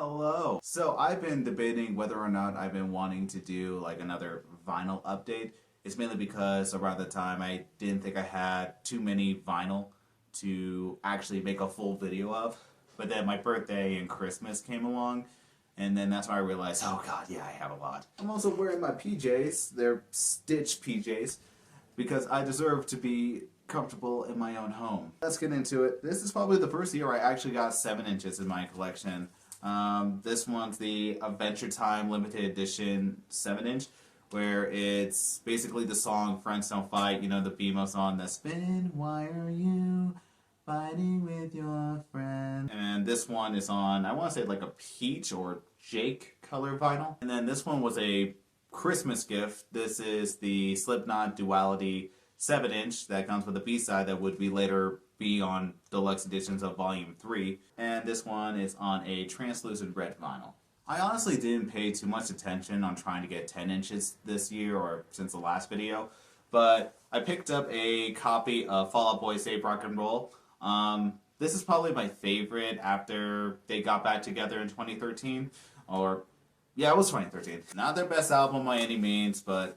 Hello. So I've been debating whether or not I've been wanting to do like another vinyl update. It's mainly because around the time I didn't think I had too many vinyl to actually make a full video of. But then my birthday and Christmas came along, and then that's when I realized, oh god, yeah, I have a lot. I'm also wearing my PJs. They're Stitch PJs because I deserve to be comfortable in my own home. Let's get into it. This is probably the first year I actually got 7 inches in my collection. This one's the Adventure Time limited edition 7-inch, where it's basically the song Friends Don't Fight, you know, the BMO song that's been, why are you fighting with your friend? And this one is on, I want to say like a peach or Jake color vinyl. And then this one was a Christmas gift. This is the Slipknot Duality 7-inch that comes with a B-side that would be later be on deluxe editions of Volume 3. And this one is on a translucent red vinyl. I honestly didn't pay too much attention on trying to get 10 inches this year or since the last video, but I picked up a copy of Fall Out Boy Save Rock and Roll. This is probably my favorite after they got back together in 2013, or yeah, it was 2013. Not their best album by any means, but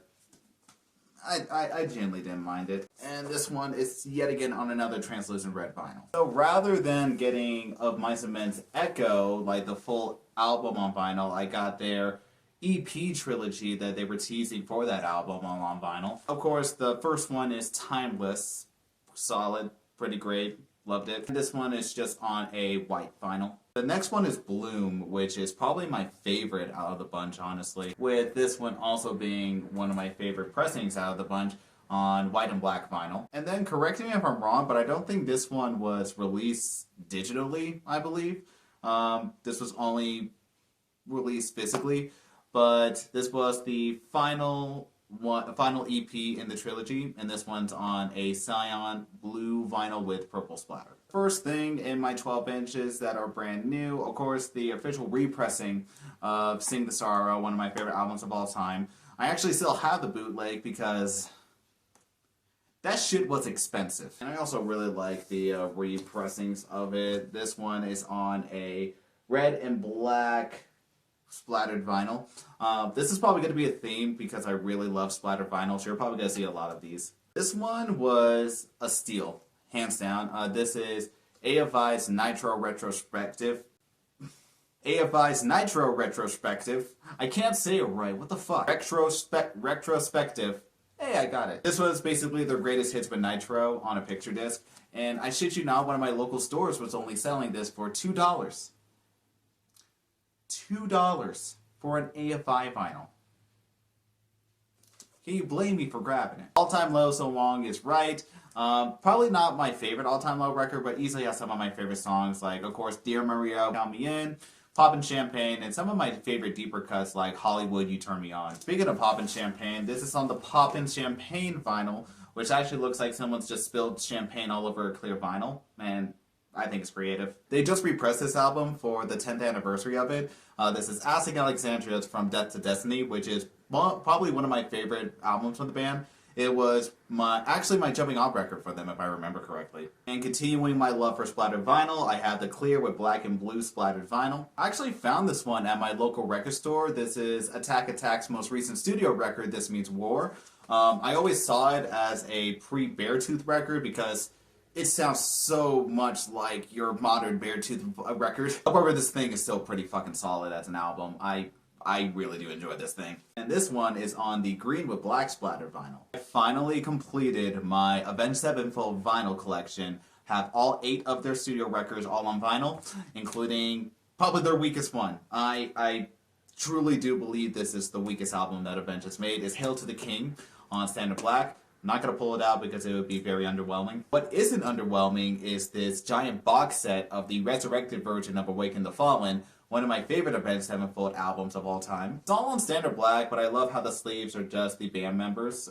I genuinely didn't mind it. And this one is yet again on another translucent red vinyl. So rather than getting Of Mice and Men's Echo, like the full album on vinyl, I got their EP trilogy that they were teasing for that album on vinyl. Of course, the first one is Timeless. Solid, pretty great, loved it. And this one is just on a white vinyl. The next one is Bloom, which is probably my favorite out of the bunch, honestly. With this one also being one of my favorite pressings out of the bunch on white and black vinyl. And then, correct me if I'm wrong, but I don't think this one was released digitally, I believe. This was only released physically, but this was the final EP in the trilogy, and this one's on a cyan blue vinyl with purple splatter. First thing in my 12 inches that are brand new, of course, the official repressing of Sing the Sorrow, one of my favorite albums of all time. I actually still have the bootleg because that shit was expensive. And I also really like the repressings of it. This one is on a red and black splattered vinyl. This is probably going to be a theme because I really love splattered vinyl, so you're probably going to see a lot of these. This one was a steal, hands down. This is AFI's Nitro Retrospective. AFI's Nitro Retrospective. I can't say it right, what the fuck? Retrospective. Hey, I got it. This was basically their greatest hits with Nitro on a picture disc, and I shit you not, one of my local stores was only selling this for $2. $2 for an AFI vinyl. Can you blame me for grabbing it? All Time Low, So Long is right. Probably not my favorite All Time Low record, but easily has some of my favorite songs, like, of course, Dear Maria, Count Me In, Poppin' Champagne, and some of my favorite deeper cuts, like Hollywood, You Turn Me On. Speaking of Poppin' Champagne, this is on the Poppin' Champagne vinyl, which actually looks like someone's just spilled champagne all over a clear vinyl, and I think it's creative. They just repressed this album for the 10th anniversary of it. This is Asking Alexandria from Death to Destiny, which is probably one of my favorite albums from the band. It was actually my jumping off record for them, if I remember correctly. And continuing my love for splattered vinyl, I have the clear with black and blue splattered vinyl. I actually found this one at my local record store. This is Attack Attack's most recent studio record, This Means War. I always saw it as a pre-Beartooth record because it sounds so much like your modern Beartooth record. However, this thing is still pretty fucking solid as an album. I really do enjoy this thing. And this one is on the green with black splatter vinyl. I finally completed my Avenged Sevenfold vinyl collection. Have all 8 of their studio records all on vinyl, including probably their weakest one. I truly do believe this is the weakest album that Avenged has made, is Hail to the King on Standard Black. I'm not going to pull it out because it would be very underwhelming. What isn't underwhelming is this giant box set of the resurrected version of Awaken the Fallen, one of my favorite Avenged Sevenfold albums of all time. It's all on Standard Black, but I love how the sleeves are just the band members.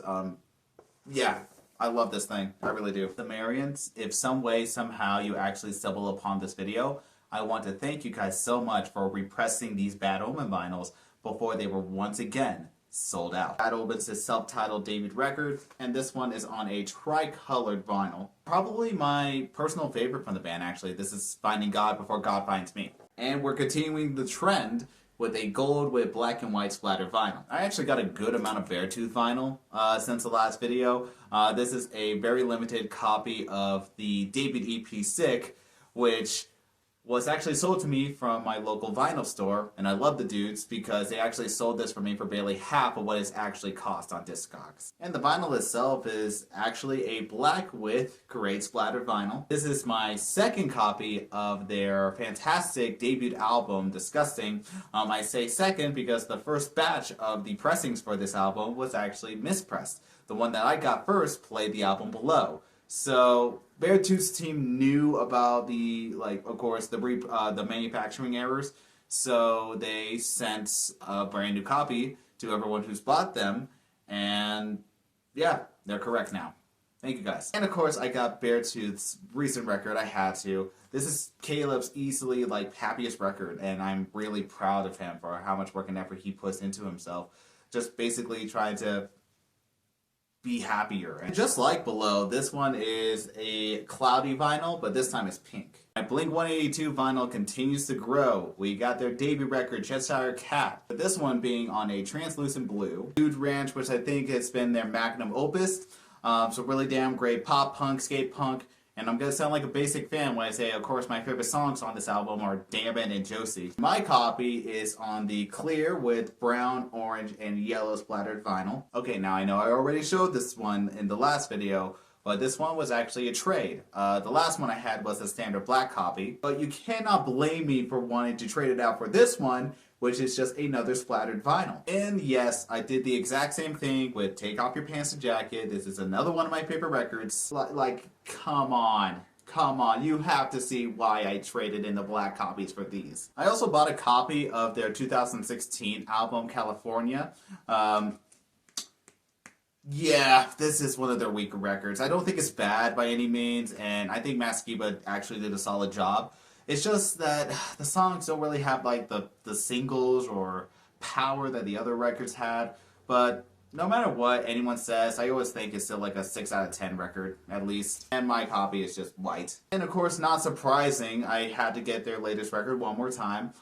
Yeah, I love this thing. I really do. The Marians, if some way, somehow you actually stumble upon this video, I want to thank you guys so much for repressing these Bad Omen vinyls before they were once again sold out. Bad Omen's his self-titled debut record, and this one is on a tri-colored vinyl. Probably my personal favorite from the band, actually. This is Finding God Before God Finds Me. And we're continuing the trend with a gold with black and white splatter vinyl. I actually got a good amount of Beartooth vinyl since the last video. This is a very limited copy of the debut EP Sick, which was actually sold to me from my local vinyl store, and I love the dudes because they actually sold this for me for barely half of what it's actually cost on Discogs. And the vinyl itself is actually a black with great splatter vinyl. This is my second copy of their fantastic debut album, Disgusting. I say second because the first batch of the pressings for this album was actually mispressed. The one that I got first played the album below. So Beartooth's team knew about the, of course, the manufacturing errors. So they sent a brand new copy to everyone who's bought them, and yeah, they're correct now. Thank you guys. And of course, I got Beartooth's recent record. I had to. This is Caleb's easily happiest record, and I'm really proud of him for how much work and effort he puts into himself. Just basically trying to be happier. And just like below, this one is a cloudy vinyl, but this time it's pink. My Blink-182 vinyl continues to grow. We got their debut record, Cheshire Cat, but this one being on a translucent blue. Dude Ranch, which I think has been their magnum opus. So really damn great pop punk, skate punk, and I'm gonna sound like a basic fan when I say, of course, my favorite songs on this album are Damn It and Josie. My copy is on the clear with brown, orange, and yellow splattered vinyl. Okay, now I know I already showed this one in the last video, but this one was actually a trade. The last one I had was a standard black copy, but you cannot blame me for wanting to trade it out for this one, which is just another splattered vinyl. And yes, I did the exact same thing with Take Off Your Pants and Jacket. This is another one of my favorite records. Come on, you have to see why I traded in the black copies for these. I also bought a copy of their 2016 album, California. Yeah, this is one of their weaker records. I don't think it's bad by any means, and I think Maskiba actually did a solid job. It's just that the songs don't really have the singles or power that the other records had. But no matter what anyone says, I always think it's still a 6 out of 10 record, at least. And my copy is just white. And of course, not surprising, I had to get their latest record one more time.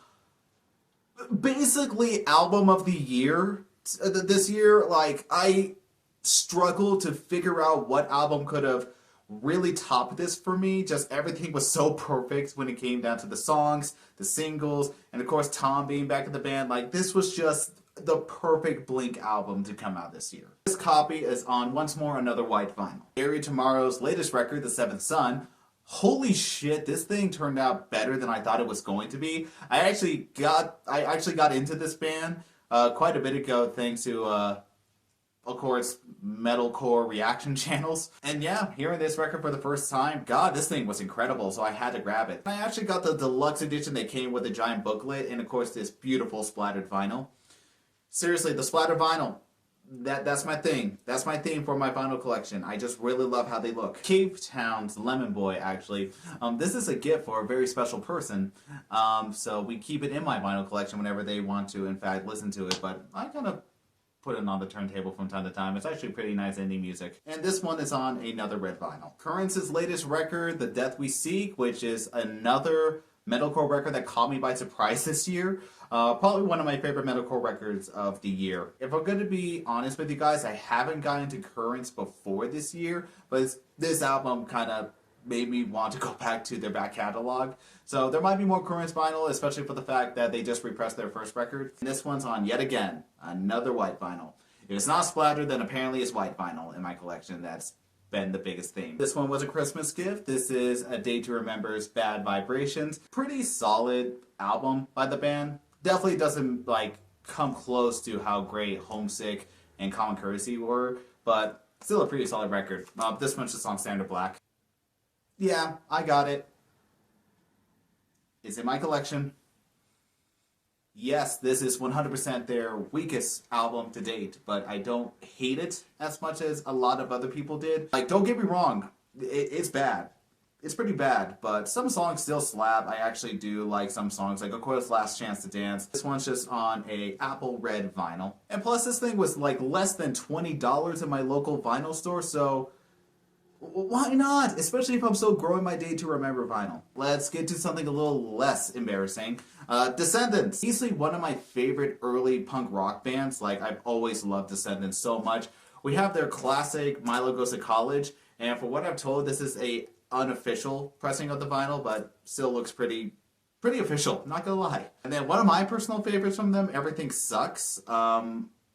Basically, album of the year. This year, I struggled to figure out what album could have really topped this for me. Just everything was so perfect when it came down to the songs, the singles, and of course Tom being back in the band. This was just the perfect Blink album to come out this year. This copy is on once more another white vinyl. Gary Tomorrow's latest record, The Seventh Son. Holy shit, this thing turned out better than I thought it was going to be. I actually got into this band quite a bit ago thanks to of course, metalcore reaction channels. And yeah, hearing this record for the first time, God, this thing was incredible, so I had to grab it. I actually got the deluxe edition that came with a giant booklet, and of course this beautiful splattered vinyl. Seriously, the splatter vinyl, that's my thing. That's my theme for my vinyl collection. I just really love how they look. Cape Town's Lemon Boy, actually. This is a gift for a very special person, so we keep it in my vinyl collection whenever they want to, in fact, listen to it, but I kind of put it on the turntable from time to time. It's actually pretty nice indie music. And this one is on another red vinyl. Currence's latest record, The Death We Seek, which is another metalcore record that caught me by surprise this year. Probably one of my favorite metalcore records of the year. If I'm going to be honest with you guys, I haven't gotten into Currents before this year, but this album kind of made me want to go back to their back catalog. So there might be more Currents vinyl, especially for the fact that they just repressed their first record. And this one's on, yet again, another white vinyl. If it's not splattered, then apparently it's white vinyl in my collection. That's been the biggest theme. This one was a Christmas gift. This is A Day to Remember's Bad Vibrations. Pretty solid album by the band. Definitely doesn't come close to how great Homesick and Common Courtesy were, but still a pretty solid record. This one's just on standard black. Yeah, I got it. It's in my collection. Yes, this is 100% their weakest album to date, but I don't hate it as much as a lot of other people did. Don't get me wrong, it's bad. It's pretty bad, but some songs still slap. I actually do like some songs, of course, Last Chance to Dance. This one's just on a apple red vinyl. And plus, this thing was less than $20 in my local vinyl store, so Why not? Especially if I'm still growing my day to remember vinyl. Let's get to something a little less embarrassing. Descendants. Easily one of my favorite early punk rock bands. Like, I've always loved Descendants so much. We have their classic Milo Goes to College, and for what I've told, this is a unofficial pressing of the vinyl, but still looks pretty official, not gonna lie. And then one of my personal favorites from them, Everything Sucks.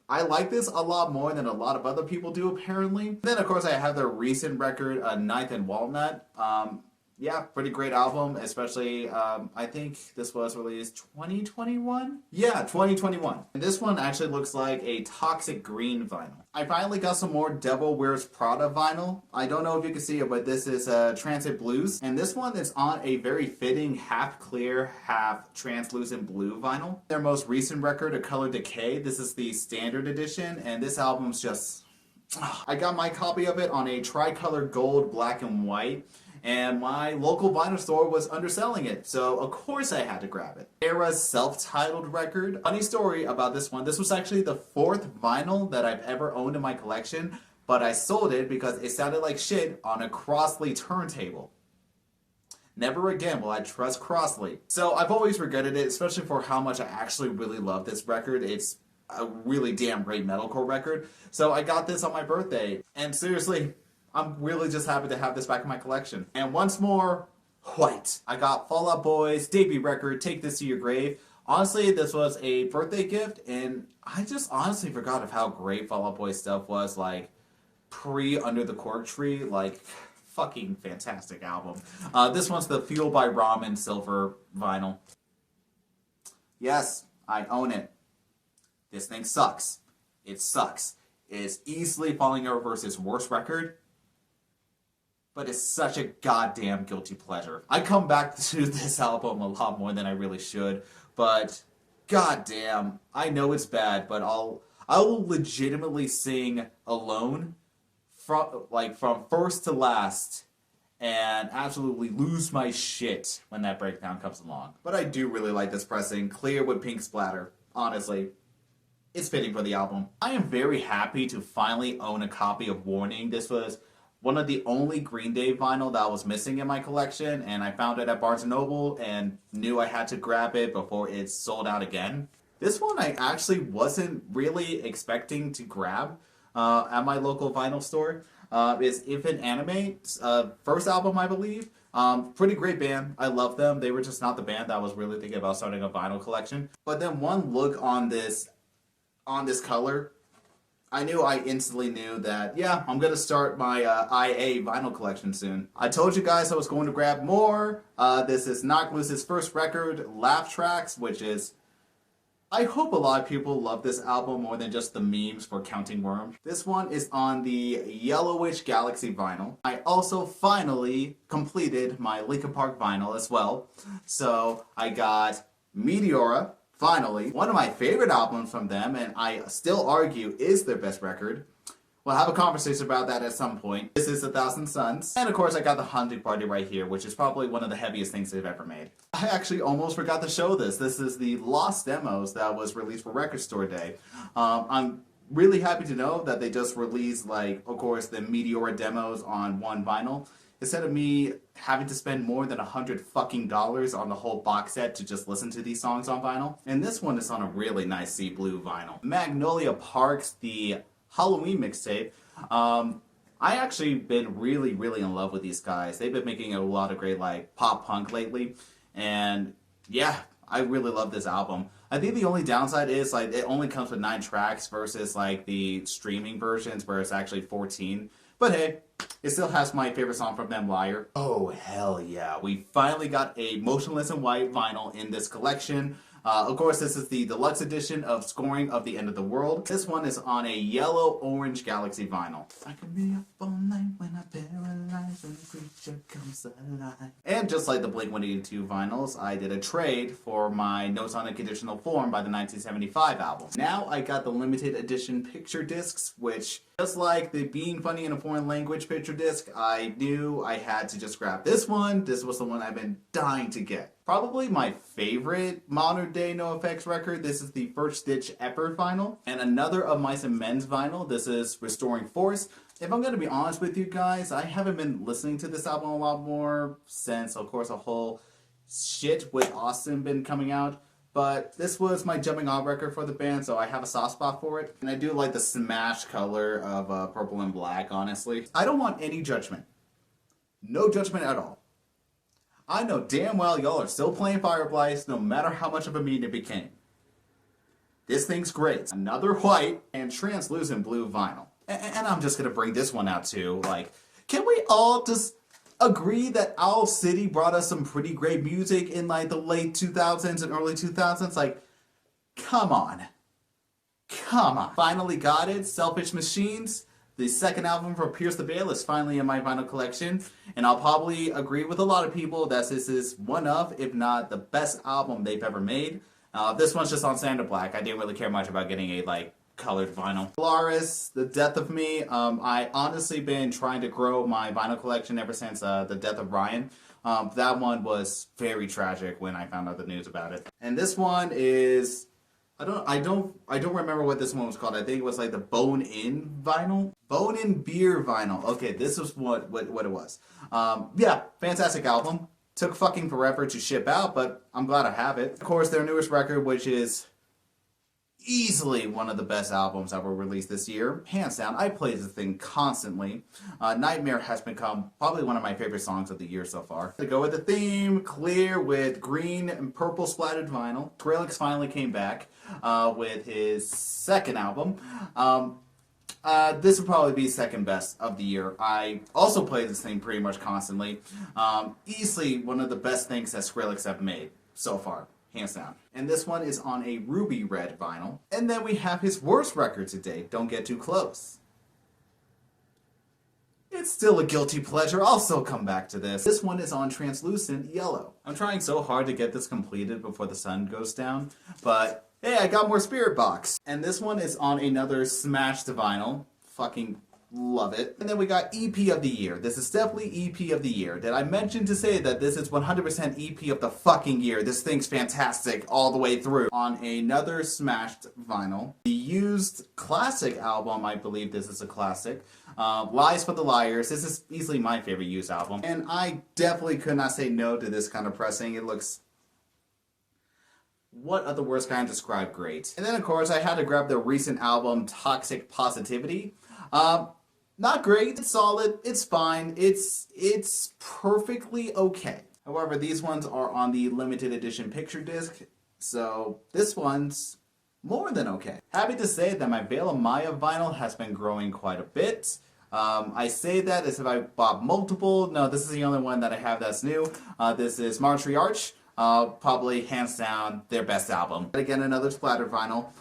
I like this a lot more than a lot of other people do, apparently. Then, of course, I have their recent record, Ninth and Walnut. Yeah, pretty great album, especially, I think this was released 2021? Yeah, 2021. And this one actually looks like a toxic green vinyl. I finally got some more Devil Wears Prada vinyl. I don't know if you can see it, but this is Transit Blues. And this one is on a very fitting half clear, half translucent blue vinyl. Their most recent record, A Color Decay, this is the standard edition, and this album's just... I got my copy of it on a tricolor gold, black, and white. And my local vinyl store was underselling it, so of course I had to grab it. Era's self-titled record. Funny story about this one. This was actually the 4th vinyl that I've ever owned in my collection, but I sold it because it sounded like shit on a Crossley turntable. Never again will I trust Crossley. So I've always regretted it, especially for how much I actually really love this record. It's a really damn great metalcore record. So I got this on my birthday, and seriously, I'm really just happy to have this back in my collection. And once more, White. I got Fall Out Boy's debut record, Take This to Your Grave. Honestly, this was a birthday gift, and I just honestly forgot of how great Fall Out Boy's stuff was, like, pre-Under the Cork Tree. Like, fucking fantastic album. This one's the Fuel by Ramen silver vinyl. Yes, I own it. This thing sucks. It sucks. It is easily Falling Over's worst record, but it's such a goddamn guilty pleasure. I come back to this album a lot more than I really should, but goddamn, I know it's bad, but I will legitimately sing alone from first to last and absolutely lose my shit when that breakdown comes along. But I do really like this pressing, clear with pink splatter. Honestly, it's fitting for the album. I am very happy to finally own a copy of Warning. This was one of the only Green Day vinyl that was missing in my collection, and I found it at Barnes & Noble and knew I had to grab it before it sold out again. This one I actually wasn't really expecting to grab at my local vinyl store. It's Infant Animate's first album, I believe. Pretty great band. I love them. They were just not the band that I was really thinking about starting a vinyl collection. But then one look on this color, I instantly knew that, yeah, I'm going to start my IA vinyl collection soon. I told you guys I was going to grab more. This is Knocked Loose's first record, Laugh Tracks, which is... I hope a lot of people love this album more than just the memes for Counting Worms. This one is on the Yellowish Galaxy vinyl. I also finally completed my Linkin Park vinyl as well. So I got Meteora, finally, one of my favorite albums from them, and I still argue is their best record. We'll have a conversation about that at some point. This is 1,000 Suns. And of course I got the Hunting Party right here, which is probably one of the heaviest things they've ever made. I actually almost forgot to show this. This is the Lost Demos that was released for Record Store Day. I'm really happy to know that they just released, like, of course, the Meteora demos on one vinyl. Instead of me having to spend more than $100 fucking on the whole box set to just listen to these songs on vinyl. And this one is on a really nice sea blue vinyl. Magnolia Park's the Halloween mixtape. I actually been really in love with these guys. They've been making a lot of great, like, pop punk lately, and yeah, I really love this album. I think the only downside is, like, it only comes with 9 tracks versus, like, the streaming versions where it's actually 14. But hey, it still has my favorite song from them, Liar. Oh hell yeah, we finally got a Motionless in White vinyl in this collection. Of course, this is the deluxe edition of Scoring of the End of the World. This one is on a yellow-orange Galaxy vinyl. I can be up all night when I paralyze and the creature comes alive. And just like the Blink-182 vinyls, I did a trade for my Notes on a Conditional Form by the 1975 album. Now I got the limited edition picture discs, which, just like the Being Funny in a Foreign Language picture disc, I knew I had to just grab this one. This was the one I've been dying to get. Probably my favorite modern day NoFX record. This is the First Stitch Epper vinyl. And another of Mice and Men's vinyl. This is Restoring Force. If I'm going to be honest with you guys, I haven't been listening to this album a lot more since, of course, a whole shit with Austin been coming out. But this was my jumping off record for the band, so I have a soft spot for it. And I do like the smash color of purple and black, honestly. I don't want any judgment. No judgment at all. I know damn well y'all are still playing Fireflies no matter how much of a meme it became. This thing's great. Another white and translucent blue vinyl. And I'm just gonna bring this one out too. Like, can we all just agree that Owl City brought us some pretty great music in like the late 2000s and early 2000s? Like, come on. Come on. Finally got it. Selfish Machines. The second album from Pierce the Veil is finally in my vinyl collection. And I'll probably agree with a lot of people that this is one of, if not the best album they've ever made. This one's just on standard black. I didn't really care much about getting a like colored vinyl. Polaris, The Death of Me. I honestly been trying to grow my vinyl collection ever since the death of Ryan. That one was very tragic when I found out the news about it. And this one is, I don't remember what this one was called. I think it was like the Bone In vinyl. Bone In Beer vinyl. Okay, this was what it was. Yeah, fantastic album. Took fucking forever to ship out, but I'm glad I have it. Of course, their newest record, which is easily one of the best albums that were released this year. Hands down, I play this thing constantly. Nightmare has become probably one of my favorite songs of the year so far. To go with the theme, clear with green and purple splattered vinyl. Skrillex finally came back with his second album. This would probably be second best of the year. I also play this thing pretty much constantly. Easily one of the best things that Skrillex have made so far. Hands down. And this one is on a ruby red vinyl. And then we have his worst record to date, Don't Get Too Close. It's still a guilty pleasure. I'll still come back to this. This one is on translucent yellow. I'm trying so hard to get this completed before the sun goes down, but hey, I got more Spirit Box. And this one is on another smashed vinyl. Fucking love it. And then we got EP of the year. This is definitely EP of the year. Did I mention to say that this is 100% EP of the fucking year? This thing's fantastic all the way through. On another smashed vinyl, the Used classic album, I believe this is a classic. Lies for the Liars. This is easily my favorite Used album. And I definitely could not say no to this kind of pressing. It looks... what other words can I describe great? And then of course I had to grab the recent album Toxic Positivity. Not great, it's solid, it's fine, it's perfectly okay. However, these ones are on the limited edition picture disc, so this one's more than okay. Happy to say that my Veil of Maya vinyl has been growing quite a bit. I say that as if I bought multiple. No, this is the only one that I have that's new. This is Matriarch. Probably hands down their best album. Again, another splattered vinyl.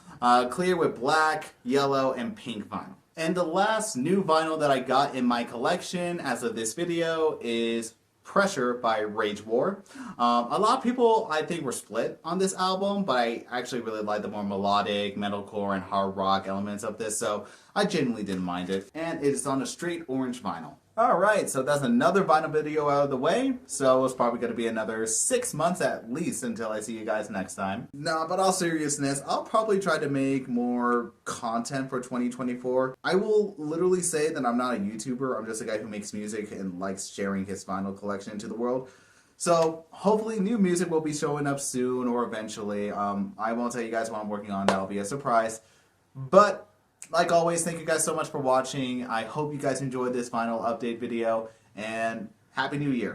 Clear with black, yellow, and pink vinyl. And the last new vinyl that I got in my collection as of this video is Pressure by Rage War. A lot of people, I think, were split on this album, but I actually really like the more melodic, metalcore, and hard rock elements of this, so I genuinely didn't mind it. And it is on a straight orange vinyl. Alright, so that's another vinyl video out of the way, so it's probably going to be another 6 months at least until I see you guys next time. Nah, but all seriousness, I'll probably try to make more content for 2024. I will literally say that I'm not a YouTuber, I'm just a guy who makes music and likes sharing his vinyl collection to the world. So, hopefully new music will be showing up soon or eventually. I won't tell you guys what I'm working on, that'll be a surprise. But like always, thank you guys so much for watching. I hope you guys enjoyed this final update video, and Happy New Year.